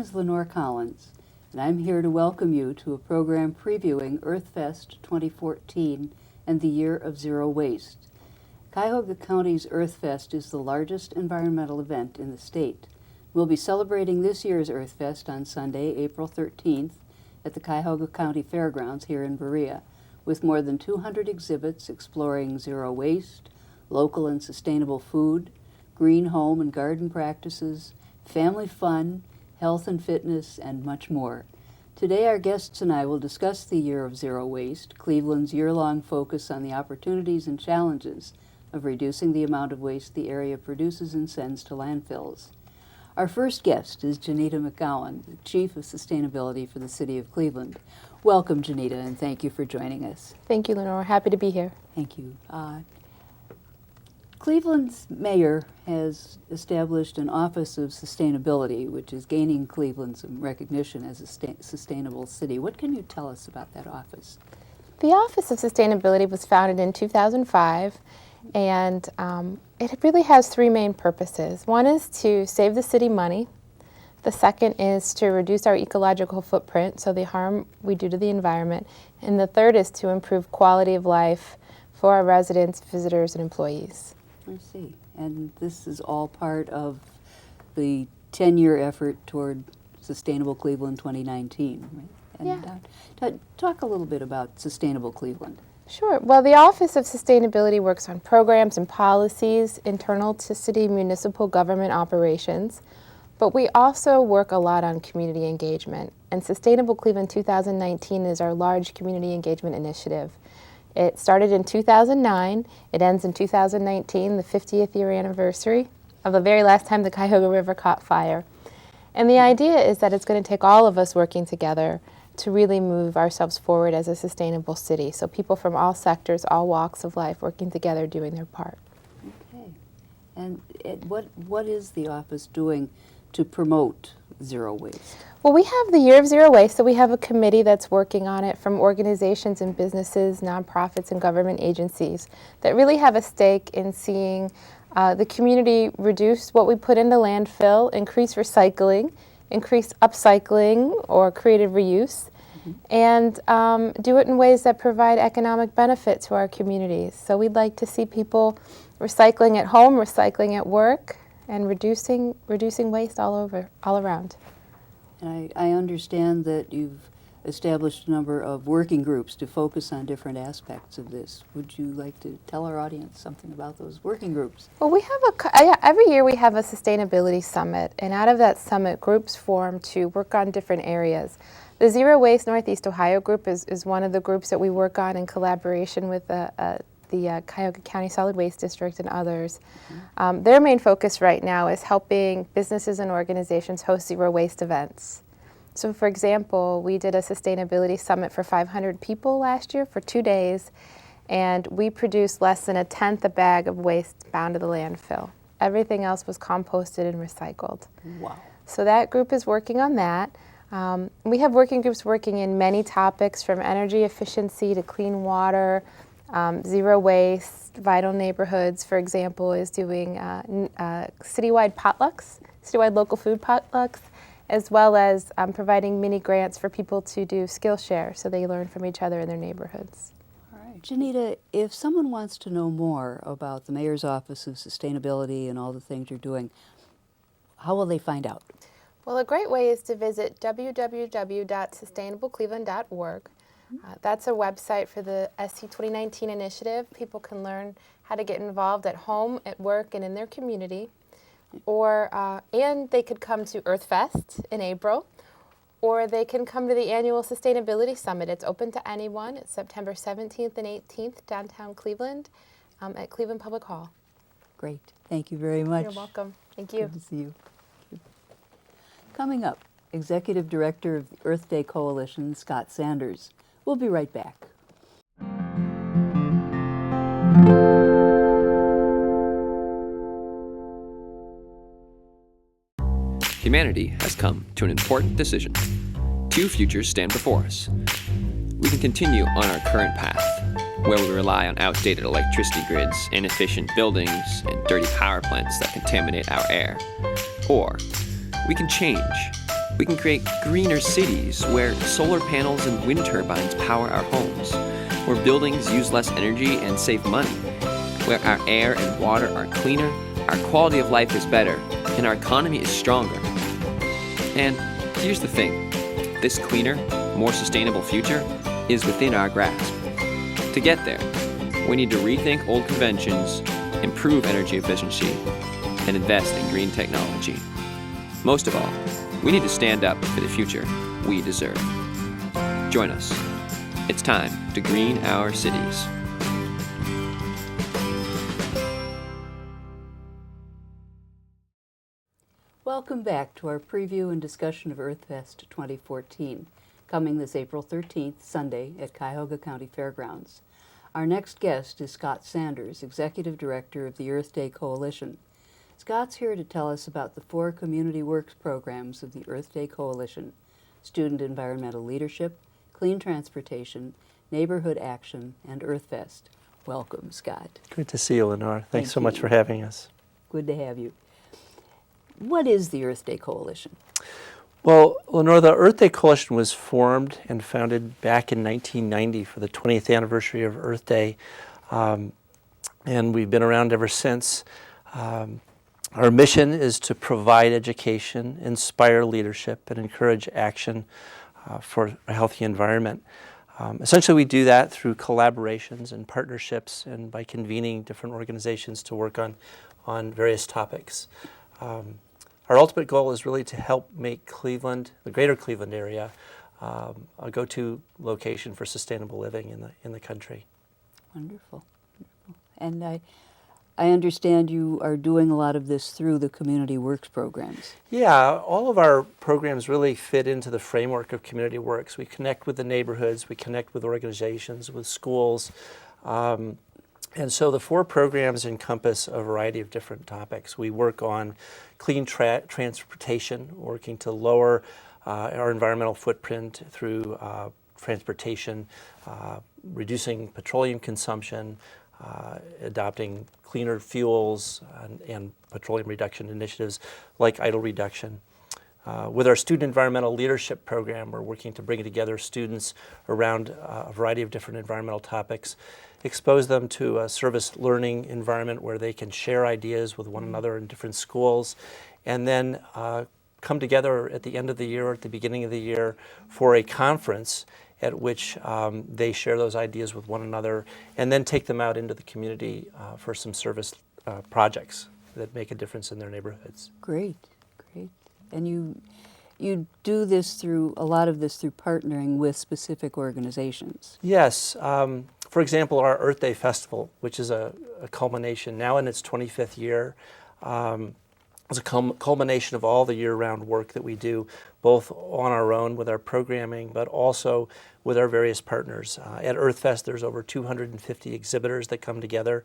is Lenore Collins, and I'm here to welcome you to a program previewing EarthFest 2014 and the Year of Zero Waste. Cuyahoga County's EarthFest is the largest environmental event in the state. We'll be celebrating this year's EarthFest on Sunday, April 13th at the Cuyahoga County Fairgrounds here in Berea, with more than 200 exhibits exploring zero waste, local and sustainable food, green home and garden practices, family fun, health and fitness, and much more. Today our guests and I will discuss the Year of Zero Waste, Cleveland's year-long focus on the opportunities and challenges of reducing the amount of waste the area produces and sends to landfills. Our first guest is Janita McGowan, the Chief of Sustainability for the City of Cleveland. Welcome, Janita, and thank you for joining us. Thank you, Lenore. Happy to be here. Thank you. Cleveland's mayor has established an Office of Sustainability, which is gaining Cleveland some recognition as a sustainable city. What can you tell us about that office? The Office of Sustainability was founded in 2005, and it really has three main purposes. One is to save the city money. The second is to reduce our ecological footprint, so the harm we do to the environment. And the third is to improve quality of life for our residents, visitors, and employees. I see. And this is all part of the 10-year effort toward Sustainable Cleveland 2019, right? And talk a little bit about Sustainable Cleveland. Sure. Well, the Office of Sustainability works on programs and policies internal to city municipal government operations, but we also work a lot on community engagement. And Sustainable Cleveland 2019 is our large community engagement initiative. It started in 2009. It ends in 2019, the 50th year anniversary of the very last time the Cuyahoga River caught fire. And the idea is that it's going to take all of us working together to really move ourselves forward as a sustainable city. So people from all sectors, all walks of life working together, doing their part. Okay. And what is the office doing to promote zero waste? Well, we have the Year of Zero Waste, so we have a committee that's working on it from organizations and businesses, nonprofits, and government agencies that really have a stake in seeing the community reduce what we put into landfill, increase recycling, increase upcycling or creative reuse, and do it in ways that provide economic benefit to our communities. So we'd like to see people recycling at home, recycling at work, and reducing waste all around. And I understand that you've established a number of working groups to focus on different aspects of this. Would you like to tell our audience something about those working groups? Well, we have every year we have a sustainability summit, and out of that summit, groups form to work on different areas. The Zero Waste Northeast Ohio group is one of the groups that we work on in collaboration with the Cuyahoga County Solid Waste District and others. Their main focus right now is helping businesses and organizations host zero waste events. So for example, we did a sustainability summit for 500 people last year for 2 days, and we produced less than 1/10 a bag of waste bound to the landfill. Everything else was composted and recycled. Wow. So that group is working on that. We have working groups working in many topics from energy efficiency to clean water, zero waste. Vital Neighborhoods, for example, is doing citywide potlucks, citywide local food potlucks, as well as providing mini grants for people to do Skillshare so they learn from each other in their neighborhoods. All right. Janita, if someone wants to know more about the Mayor's Office of Sustainability and all the things you're doing, how will they find out? Well, a great way is to visit www.sustainablecleveland.org. That's a website for the SC 2019 initiative. People can learn how to get involved at home, at work, and in their community. And they could come to EarthFest in April, or they can come to the annual Sustainability Summit. It's open to anyone. It's September 17th and 18th, downtown Cleveland, at Cleveland Public Hall. Great. Thank you very much. You're welcome. Thank you. Good to see you. Coming up, Executive Director of the Earth Day Coalition, Scott Sanders. We'll be right back. Humanity has come to an important decision. Two futures stand before us. We can continue on our current path, where we rely on outdated electricity grids, inefficient buildings, and dirty power plants that contaminate our air. Or we can change We can create greener cities where solar panels and wind turbines power our homes, where buildings use less energy and save money, where our air and water are cleaner, our quality of life is better, and our economy is stronger. And here's the thing, this cleaner, more sustainable future is within our grasp. To get there, we need to rethink old conventions, improve energy efficiency, and invest in green technology. Most of all, we need to stand up for the future we deserve. Join us. It's time to green our cities. Welcome back to our preview and discussion of EarthFest 2014, coming this April 13th, Sunday, at Cuyahoga County Fairgrounds. Our next guest is Scott Sanders, Executive Director of the Earth Day Coalition. Scott's here to tell us about the 4 community works programs of the Earth Day Coalition: Student Environmental Leadership, Clean Transportation, Neighborhood Action, and EarthFest. Welcome, Scott. Good to see you, Lenore. Thanks so Thank much you. for having us. Good to have you. What is the Earth Day Coalition? Well, Lenore, the Earth Day Coalition was formed and founded back in 1990 for the 20th anniversary of Earth Day, and we've been around ever since. Our mission is to provide education, inspire leadership, and encourage action for a healthy environment. Essentially, we do that through collaborations and partnerships and by convening different organizations to work on various topics. Our ultimate goal is really to help make Cleveland, the greater Cleveland area, a go-to location for sustainable living in the country. Wonderful. Wonderful. And I understand you are doing a lot of this through the Community Works programs. Yeah, all of our programs really fit into the framework of Community Works. We connect with the neighborhoods, we connect with organizations, with schools. And so the 4 programs encompass a variety of different topics. We work on clean transportation, working to lower our environmental footprint through transportation, reducing petroleum consumption, adopting cleaner fuels and petroleum reduction initiatives like idle reduction. With our Student Environmental Leadership Program, we're working to bring together students around a variety of different environmental topics, expose them to a service learning environment where they can share ideas with one another in different schools, and then come together at the end of the year or at the beginning of the year for a conference at which they share those ideas with one another and then take them out into the community for some service projects that make a difference in their neighborhoods. Great, great. And you do this through, a lot of this through partnering with specific organizations. Yes. For example, our Earth Day Festival, which is a culmination, now in its 25th year, is a culmination of all the year-round work that we do, both on our own with our programming, but also with our various partners. At EarthFest, there's over 250 exhibitors that come together.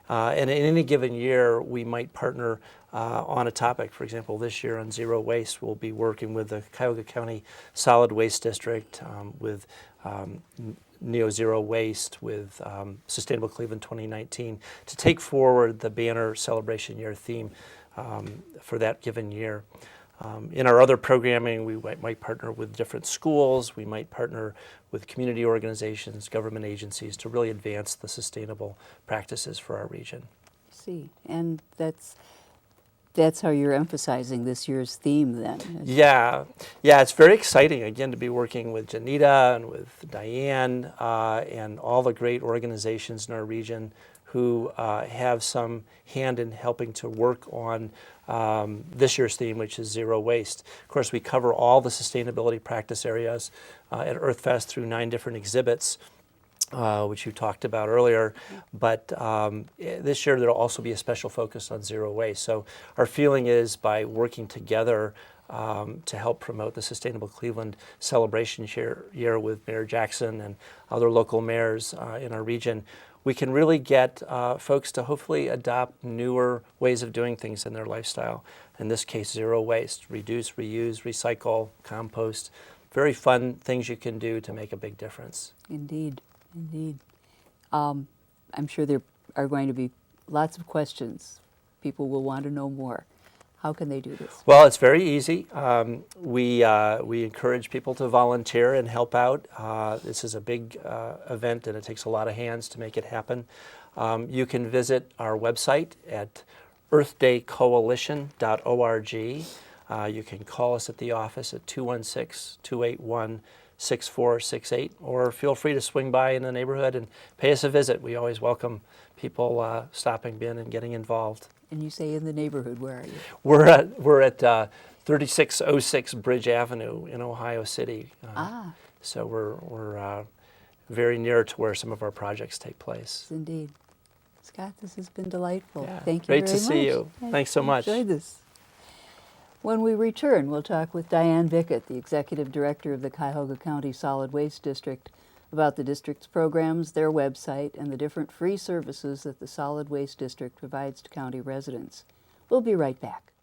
And in any given year, we might partner on a topic. For example, this year on zero waste, we'll be working with the Cuyahoga County Solid Waste District, with Neo Zero Waste, with Sustainable Cleveland 2019, to take forward the banner celebration year theme for that given year. In our other programming, we might partner with different schools, we might partner with community organizations, government agencies to really advance the sustainable practices for our region. I see, and that's how you're emphasizing this year's theme then. Yeah, it's very exciting, again, to be working with Janita and with Diane and all the great organizations in our region who have some hand in helping to work on this year's theme, which is zero waste. Of course, we cover all the sustainability practice areas at EarthFest through 9 different exhibits, which you talked about earlier. But this year, there will also be a special focus on zero waste. So our feeling is by working together to help promote the Sustainable Cleveland celebration year with Mayor Jackson and other local mayors in our region, we can really get folks to hopefully adopt newer ways of doing things in their lifestyle. In this case, zero waste, reduce, reuse, recycle, compost. Very fun things you can do to make a big difference. Indeed, indeed. I'm sure there are going to be lots of questions. People will want to know more. How can they do this? Well, it's very easy. We encourage people to volunteer and help out. This is a big event, and it takes a lot of hands to make it happen. You can visit our website at earthdaycoalition.org. You can call us at the office at 216-281-6468, or feel free to swing by in the neighborhood and pay us a visit. We always welcome people stopping in and getting involved. And you say in the neighborhood, where are you? We're at 3606 Bridge Avenue in Ohio City. So we're very near to where some of our projects take place. Yes, indeed. Scott, this has been delightful. Yeah, Thank you great very to much. see you. Thanks so much. Enjoyed this. When we return, we'll talk with Diane Bickett, the Executive Director of the Cuyahoga County Solid Waste District, about the district's programs, their website, and the different free services that the Solid Waste District provides to county residents. We'll be right back.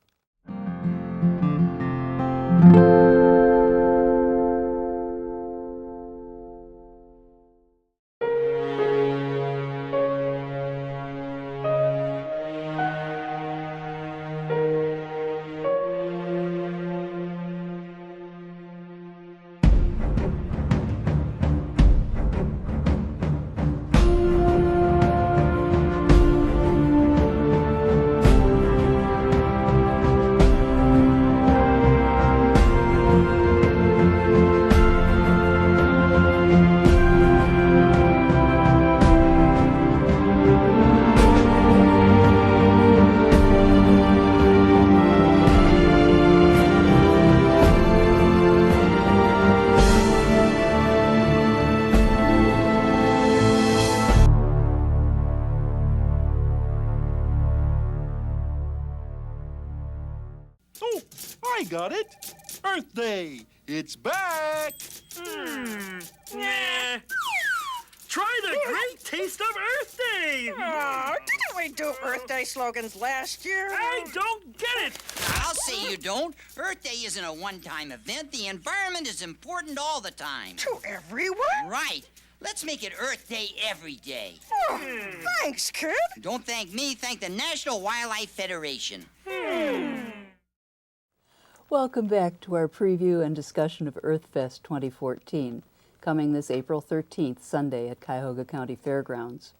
Oh, I got it! Earth Day! It's back! Nah. Try the great taste of Earth Day! Oh, didn't we do Earth Day slogans last year? I don't get it! I'll say you don't. Earth Day isn't a one-time event. The environment is important all the time. To everyone? Right. Let's make it Earth Day every day. Oh, thanks, kid. Don't thank me, thank the National Wildlife Federation. Welcome back to our preview and discussion of EarthFest 2014, coming this April 13th, Sunday at Cuyahoga County Fairgrounds.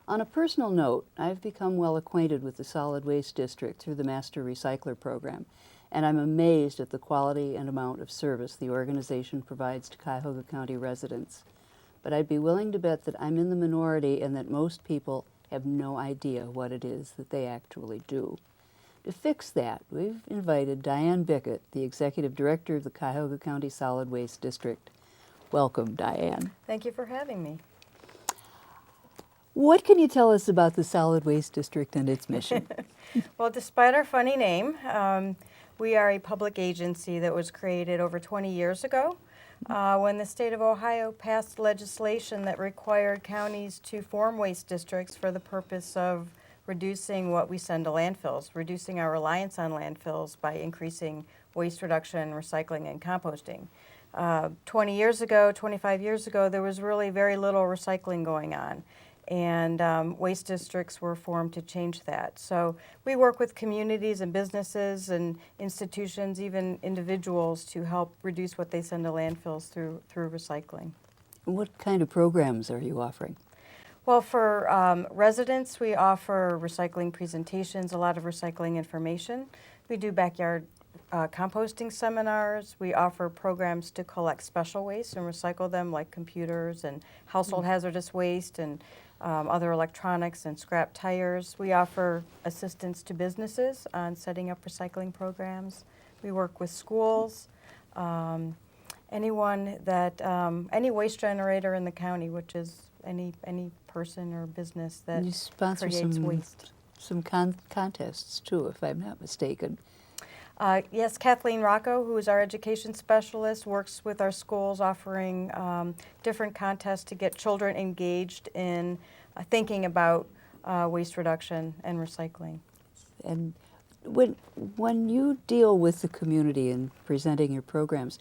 On a personal note, I've become well acquainted with the Solid Waste District through the Master Recycler Program, and I'm amazed at the quality and amount of service the organization provides to Cuyahoga County residents. But I'd be willing to bet that I'm in the minority and that most people have no idea what it is that they actually do. To fix that, we've invited Diane Bickett, the Executive Director of the Cuyahoga County Solid Waste District. Welcome, Diane. Thank you for having me. What can you tell us about the Solid Waste District and its mission? Well, despite our funny name, we are a public agency that was created over 20 years ago when the state of Ohio passed legislation that required counties to form waste districts for the purpose of reducing what we send to landfills, reducing our reliance on landfills by increasing waste reduction, recycling, and composting. 20 years ago, 25 years ago, there was really very little recycling going on, and waste districts were formed to change that. So we work with communities and businesses and institutions, even individuals, to help reduce what they send to landfills through recycling. What kind of programs are you offering? Well, for residents, we offer recycling presentations, a lot of recycling information. We do backyard composting seminars. We offer programs to collect special waste and recycle them, like computers and household hazardous waste and other electronics and scrap tires. We offer assistance to businesses on setting up recycling programs. We work with schools, anyone that, any waste generator in the county, which is any person or business that You sponsor creates waste. some contests too, if I'm not mistaken. Yes, Kathleen Rocco, who is our education specialist, works with our schools offering different contests to get children engaged in thinking about waste reduction and recycling. And when you deal with the community in presenting your programs,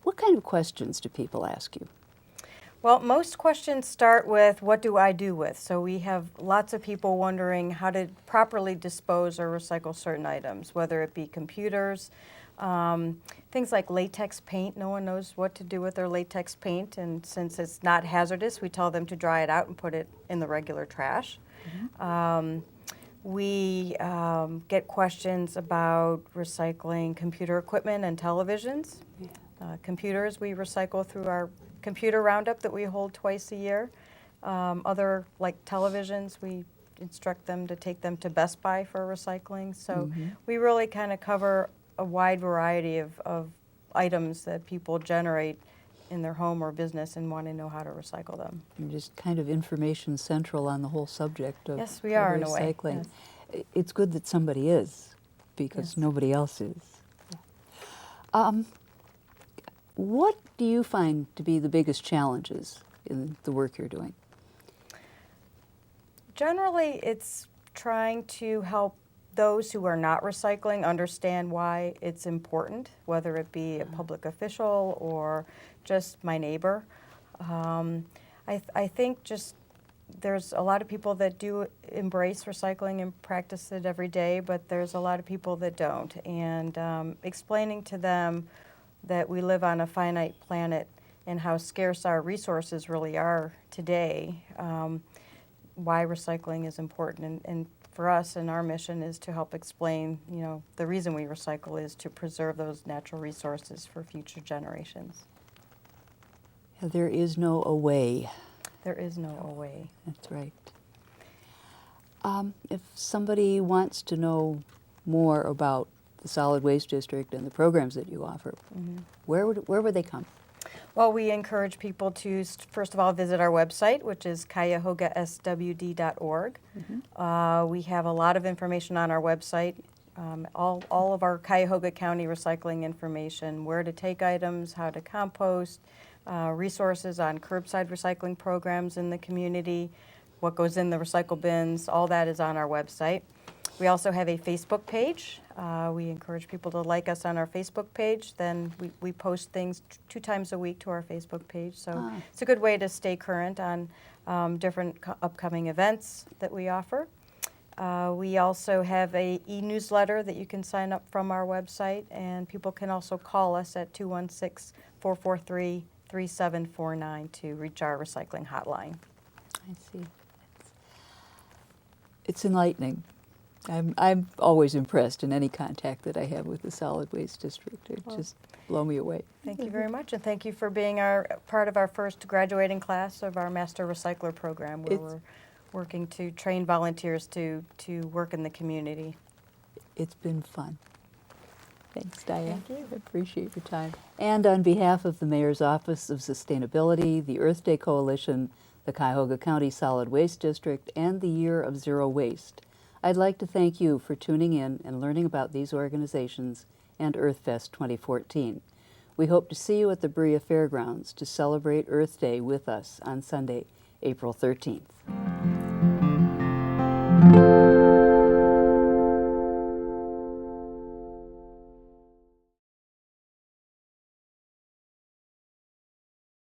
what kind of questions do people ask you? Well, most questions start with, what do I do with? So we have lots of people wondering how to properly dispose or recycle certain items, whether it be computers, things like latex paint. No one knows what to do with their latex paint, and since it's not hazardous, we tell them to dry it out and put it in the regular trash. We get questions about recycling computer equipment and televisions. Computers we recycle through our computer roundup that we hold twice a year. Other, like televisions, we instruct them to take them to Best Buy for recycling. So we really kind of cover a wide variety of items that people generate in their home or business and want to know how to recycle them. You're just kind of information central on the whole subject of Yes, we are, in a way, recycling. yes. It's good that somebody is, because Yes. nobody else is. What do you find to be the biggest challenges in the work you're doing? Generally, it's trying to help those who are not recycling understand why it's important, whether it be a public official or just my neighbor. I think just there's a lot of people that do embrace recycling and practice it every day, but there's a lot of people that don't. And explaining to them that we live on a finite planet and how scarce our resources really are today, why recycling is important. And for us, and our mission is to help explain, the reason we recycle is to preserve those natural resources for future generations. There is no away. There is no away. That's right. If somebody wants to know more about the Solid Waste District and the programs that you offer, where would they come? Well, we encourage people to, first of all, visit our website, which is cuyahogaswd.org. We have a lot of information on our website, all of our Cuyahoga County recycling information, where to take items, how to compost, resources on curbside recycling programs in the community, what goes in the recycle bins, all that is on our website. We also have a Facebook page. We encourage people to like us on our Facebook page. Then we post things 2 times a week to our Facebook page. So it's a good way to stay current on different upcoming events that we offer. We also have a e-newsletter that you can sign up from our website, and people can also call us at 216-443-3749 to reach our recycling hotline. I see. It's enlightening. I'm always impressed in any contact that I have with the Solid Waste District. It just blow me away. Thank you very much, and thank you for being part of our first graduating class of our Master Recycler program, where we're working to train volunteers to work in the community. It's been fun. Thanks, Diane. Thank you. I appreciate your time. And on behalf of the Mayor's Office of Sustainability, the Earth Day Coalition, the Cuyahoga County Solid Waste District, and the Year of Zero Waste, I'd like to thank you for tuning in and learning about these organizations and EarthFest 2014. We hope to see you at the Berea Fairgrounds to celebrate Earth Day with us on Sunday, April 13th.